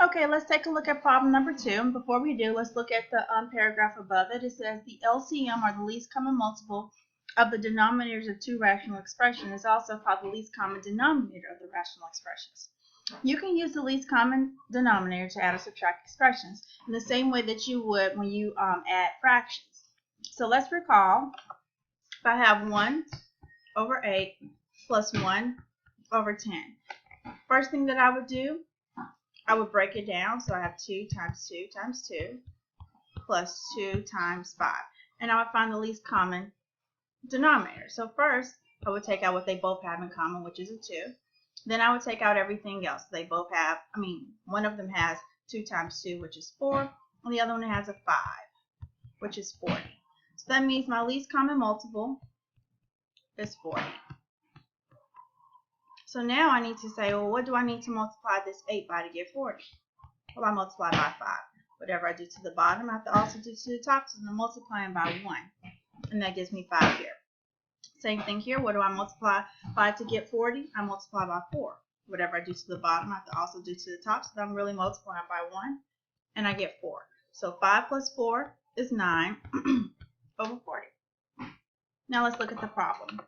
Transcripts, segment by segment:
Okay, let's take a look at problem number 2. Before we do, let's look at the paragraph above it. It says the LCM, or the least common multiple, of the denominators of two rational expressions is also called the least common denominator of the rational expressions. You can use the least common denominator to add or subtract expressions in the same way that you would when you add fractions. So let's recall, if I have 1 over 8 plus 1 over 10. First thing that I would do, I would break it down. So I have 2 times 2 times 2 plus 2 times 5. And I would find the least common denominator. So first, I would take out what they both have in common, which is a 2. Then I would take out everything else. They both have, one of them has 2 times 2, which is 4, and the other one has a 5, which is 40. So that means my least common multiple is 40. So now I need to say, well, what do I need to multiply this 8 by to get 40? Well, I multiply by 5. Whatever I do to the bottom, I have to also do to the top, so I'm multiplying by 1. And that gives me 5 here. Same thing here. What do I multiply by to get 40? I multiply by 4. Whatever I do to the bottom, I have to also do to the top, so I'm really multiplying by 1, and I get 4. So 5 plus 4 is 9 over 40. Now let's look at the problem.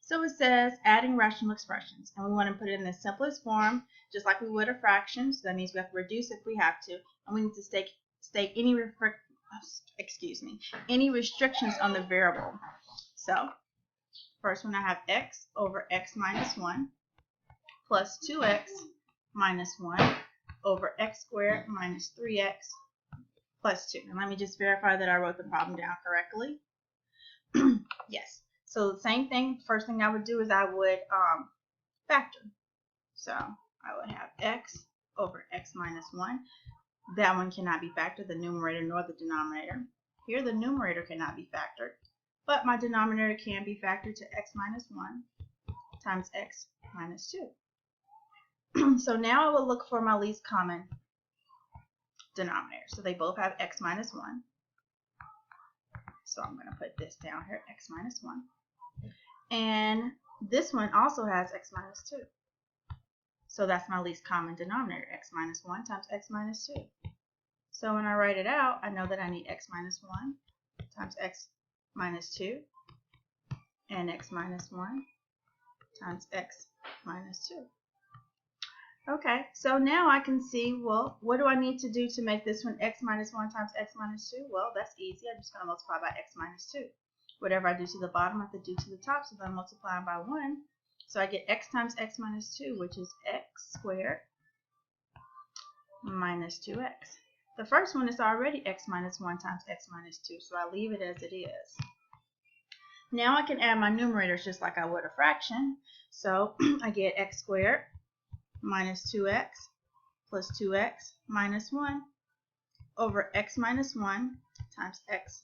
So it says adding rational expressions, and we want to put it in the simplest form, just like we would a fraction. So that means we have to reduce if we have to, and we need to state any restrictions on the variable. So first one, I have x over x minus 1 plus 2x minus 1 over x squared minus 3x plus 2. And let me just verify that I wrote the problem down correctly. Yes. So the same thing, first thing I would do is I would factor. So I would have x over x minus 1. That one cannot be factored, the numerator nor the denominator. Here the numerator cannot be factored, but my denominator can be factored to x minus 1 times x minus 2. So now I will look for my least common denominator. So they both have x minus 1. So I'm going to put this down here, x minus 1. And this one also has x minus 2. So that's my least common denominator, x minus 1 times x minus 2. So when I write it out, I know that I need x minus 1 times x minus 2 and x minus 1 times x minus 2. Okay, so now I can see, well, what do I need to do to make this one x minus 1 times x minus 2? Well, that's easy. I'm just going to multiply by x minus 2. Whatever I do to the bottom, I have to do to the top, so then I'm multiplying by 1. So I get x times x minus 2, which is x squared minus 2x. The first one is already x minus 1 times x minus 2, so I leave it as it is. Now I can add my numerators just like I would a fraction. So I get x squared minus 2x plus 2x minus 1 over x minus 1 times x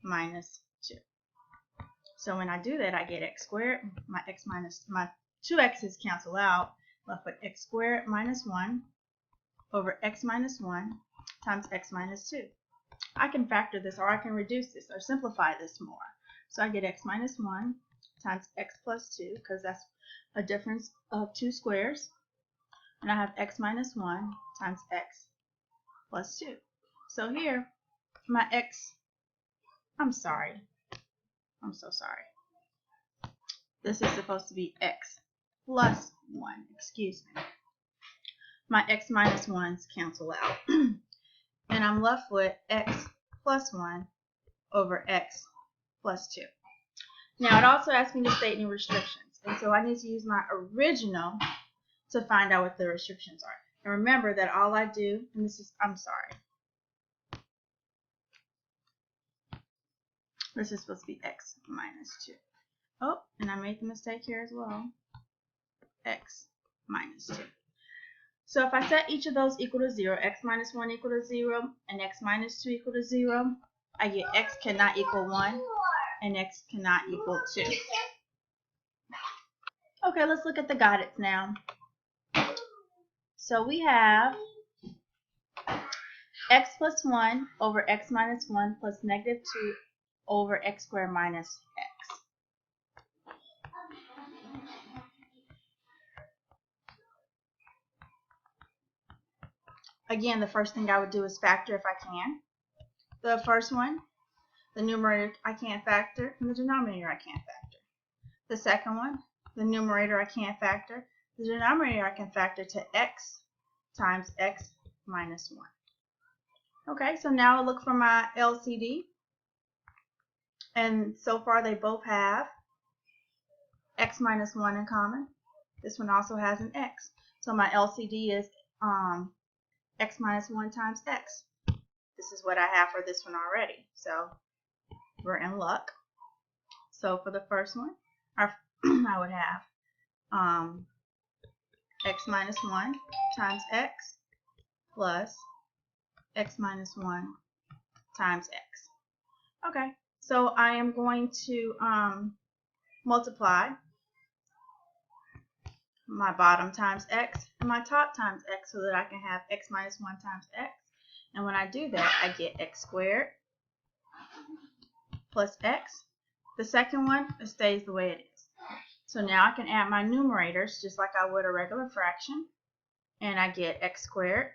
minus 2. So when I do that, I get x squared, my 2 x's cancel out, left with x squared minus 1 over x minus 1 times x minus 2. I can factor this, or I can reduce this, or simplify this more. So I get x minus 1 times x plus 2, because that's a difference of 2 squares. And I have x minus 1 times x plus 2. So here, my x, I'm so sorry. This is supposed to be x plus 1, excuse me. My x minus 1's cancel out. And I'm left with x plus 1 over x plus 2. Now it also asks me to state any restrictions. And so I need to use my original to find out what the restrictions are. And remember that all I do, and this is, this is supposed to be x minus 2. Oh, and I made the mistake here as well. X minus 2. So if I set each of those equal to 0, x minus 1 equal to 0, and x minus 2 equal to 0, I get x cannot equal 1, and x cannot equal 2. Okay, let's look at the guidance now. So we have x plus 1 over x minus 1 plus negative 2 over x squared minus x. again, the first thing I would do is factor if I can. The first one, the numerator I can't factor, and the denominator I can't factor. The second one, the numerator I can't factor, the denominator I can factor to x times x minus 1. Okay, so now I'll look for my LCD. And so far they both have x minus 1 in common. This one also has an x. So my LCD is x minus 1 times x. This is what I have for this one already. So we're in luck. So for the first one, I would have x minus 1 times x plus x minus 1 times x. Okay, so I am going to multiply my bottom times x and my top times x so that I can have x minus 1 times x. And when I do that, I get x squared plus x. The second one, it stays the way it is. So now I can add my numerators just like I would a regular fraction. And I get x squared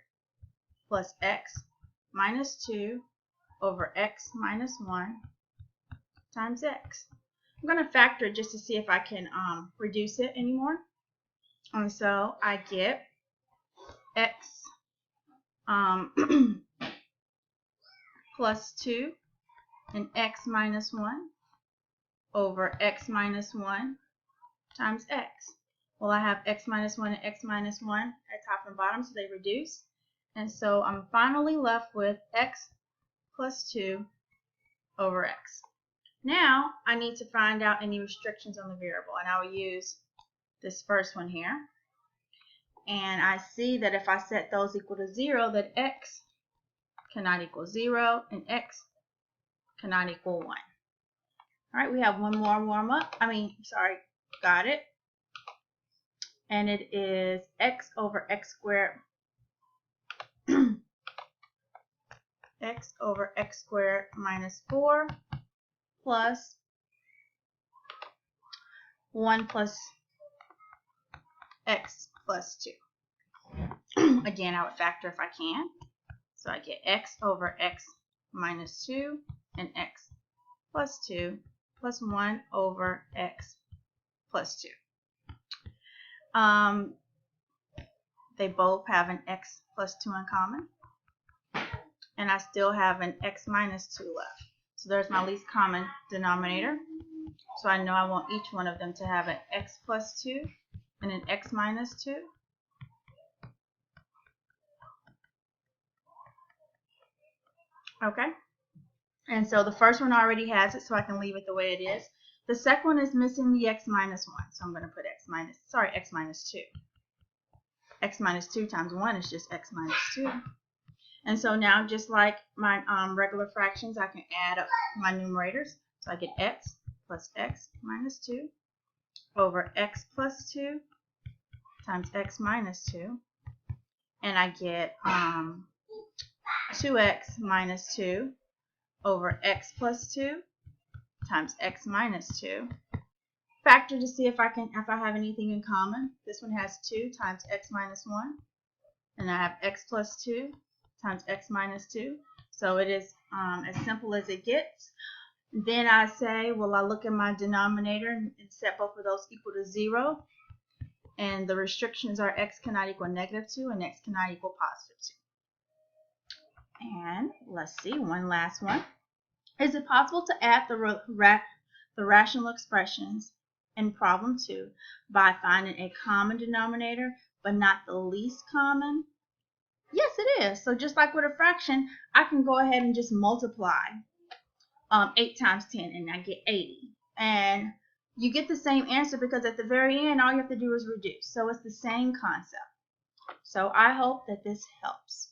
plus x minus 2 over x minus 1 times x. I'm going to factor it just to see if I can reduce it anymore. And so I get x plus 2 and x minus 1 over x minus 1 times x. Well, I have x minus 1 and x minus 1 at top and bottom, so they reduce. And so I'm finally left with x plus 2 over x. Now I need to find out any restrictions on the variable, and I will use this first one here. And I see that if I set those equal to 0, that x cannot equal 0 and x cannot equal 1. All right, we have one more got it. And it is x over x squared x over x squared minus 4 plus 1 plus x plus 2. Again, I would factor if I can. So I get x over x minus 2 and x plus 2 plus 1 over x plus 2. They both have an x plus 2 in common. And I still have an x minus 2 left. So there's my least common denominator. So I know I want each one of them to have an x plus 2 and an x minus 2. Okay. And so the first one already has it, so I can leave it the way it is. The second one is missing the x minus 1, so I'm going to put x minus 2. X minus 2 times 1 is just x minus 2. And so now, just like my regular fractions, I can add up my numerators. So I get x plus x minus 2 over x plus 2 times x minus 2. And I get 2x minus 2 over x plus 2 times x minus 2. Factor to see if I have anything in common. This one has 2 times x minus 1. And I have x plus 2 times x minus 2. So it is as simple as it gets. Then I say, well, I look at my denominator and set both of those equal to 0. And the restrictions are x cannot equal -2 and x cannot equal +2. And let's see, one last one. Is it possible to add the rational expressions in problem 2 by finding a common denominator but not the least common? Yes, it is. So just like with a fraction, I can go ahead and just multiply 8 times 10 and I get 80. And you get the same answer because at the very end, all you have to do is reduce. So it's the same concept. So I hope that this helps.